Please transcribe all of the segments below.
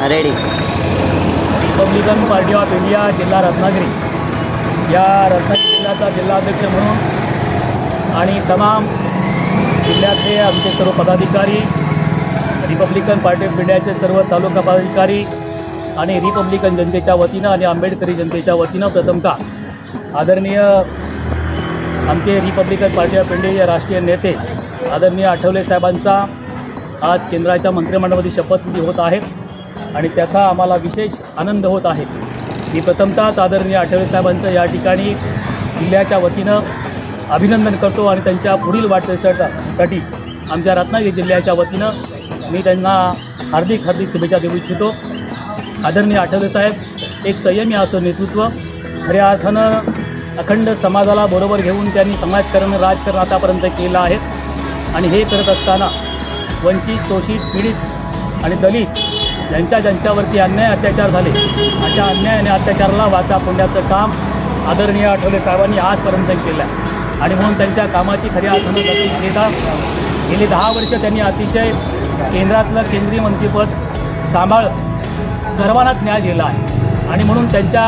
Ready. Republican party of India जिल्हा रत्नागिरी या रत्नागिरी जिल्ह्याचा जिल्हाध्यक्ष म्हणून आणि तमाम जिल्ह्यातले आमचे सर्व पदाधिकारी, रिपब्लिकन पार्टी ऑफ इंडियाचे सर्व तालुका पदाधिकारी आणि रिपब्लिकन जनतेच्या वतीनं आणि आंबेडकरी जनतेच्या वतीनं प्रथमतः आदरणीय आमचे रिपब्लिकन पार्टी ऑफ इंडियाचे राष्ट्रीय नेते आदरणीय आठवले साहेबांचा आज केंद्राच्या मंत्रिमंडळामध्ये शपथविधी होत आहे आणि त्याचा आम्हाला विशेष आनंद होत आहे. मी प्रथमतःच आदरणीय आठवले साहेबांचं या ठिकाणी जिल्ह्याच्या वतीनं अभिनंदन करतो आणि त्यांच्या पुढील वाटचालीसाठी आमच्या रत्नागिरी जिल्ह्याच्या वतीनं मी त्यांना हार्दिक शुभेच्छा देऊ इच्छितो. आदरणीय आठवले साहेब एक संयमी असं नेतृत्व, खऱ्या अर्थानं अखंड समाजाला बरोबर घेऊन त्यांनी समाजकारण राजकारण आतापर्यंत केलं आहे आणि हे करत असताना वंचित, शोषित, पीडित आणि दलित ज्यांच्यावरती अन्याय अत्याचार झाले अशा अन्याय आणि अत्याचाराला वाचा फोडण्याचं काम आदरणीय आठवले साहेबांनी आजपर्यंत केलं आहे आणि म्हणून त्यांच्या कामाची खऱ्या अर्थानं दखल घेता गेली 10 वर्ष त्यांनी अतिशय केंद्रातलं केंद्रीय मंत्रिपद सांभाळत सर्वांनाच न्याय दिला आहे आणि म्हणून त्यांच्या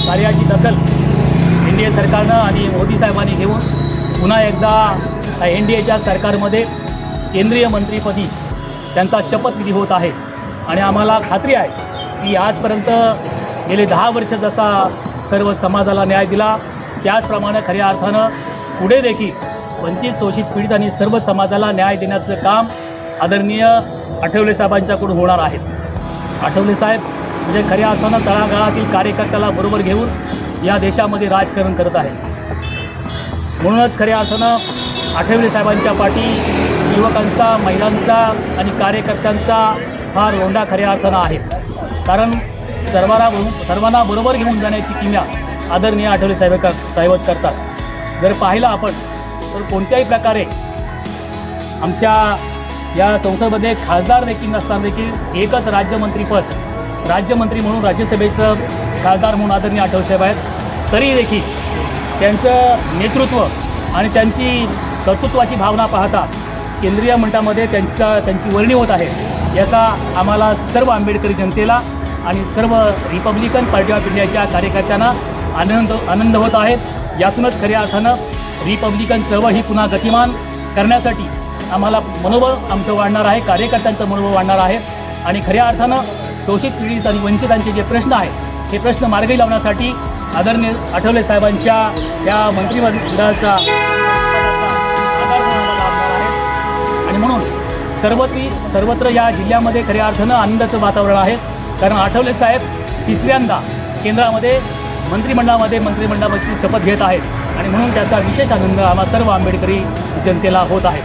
कार्याची दखल NDA सरकारनं आणि मोदी साहेबांनी घेऊन पुन्हा एकदा NDAच्या सरकारमध्ये केंद्रीय मंत्रिपदी त्यांचा शपथविधी होत आहे आणि आम्हाला खात्री आहे की आजपर्यंत गेले 10 वर्ष जसा सर्व समाजाला न्याय दिला त्याचप्रमाणे खऱ्या अर्थानं पुढे देखील वंचित, शोषित, पीडित आणि सर्व समाजाला न्याय देण्याचं काम आदरणीय आठवले साहेबांच्याकडून होणार आहे. आठवले साहेब म्हणजे खऱ्या अर्थानं तळागाळातील कार्यकर्त्याला बरोबर घेऊन या देशामध्ये राजकारण करत आहे. म्हणूनच खऱ्या अर्थानं आठवले साहेबांच्या पाठी युवकांचा, महिलांचा आणि कार्यकर्त्यांचा फार लोंढा खऱ्या अर्थानं आहे. कारण सर्वांना बरोबर घेऊन जाण्याची किमया आदरणीय आठवले साहेबच करतात. जर पाहिलं आपण तर कोणत्याही प्रकारे आमच्या या संसदेमध्ये खासदार देखील नसताना देखील एकच राज्यमंत्री म्हणून राज्यसभेचं खासदार म्हणून आदरणीय आठवले साहेब आहेत. तरी देखील त्यांचं नेतृत्व आणि त्यांची कर्तृत्वाची भावना पाहता केंद्रीय मंडळामध्ये त्यांची वर्णी होत आहे. याचा आम्हाला सर्व आंबेडकरी जनतेला आणि सर्व रिपब्लिकन पार्टी ऑफ इंडियाच्या कार्यकर्त्यांना आनंद होत आहे. यातूनच खऱ्या अर्थानं रिपब्लिकन चळवळ ही पुन्हा गतिमान करण्यासाठी आम्हाला मनोबळ आमचं वाढणार आहे, कार्यकर्त्यांचं मनोबळ वाढणार आहे आणि खऱ्या अर्थानं शोषित, पीडित आणि वंचितांचे जे प्रश्न आहेत हे प्रश्न मार्गी लावण्यासाठी आदरणीय आठवले साहेबांच्या या मंत्रिमंडळाचा आधार लाभणार आहे आणि म्हणून सर्वत्र या जिल्ह्यामध्ये खऱ्या अर्थानं आनंदाचं वातावरण आहे. कारण आठवले साहेब तिसऱ्यांदा केंद्रामध्ये मंत्रिमंडळाची शपथ घेत आहेत आणि म्हणून त्याचा विशेष आनंद आम्हा सर्व आंबेडकरी जनतेला होत आहे.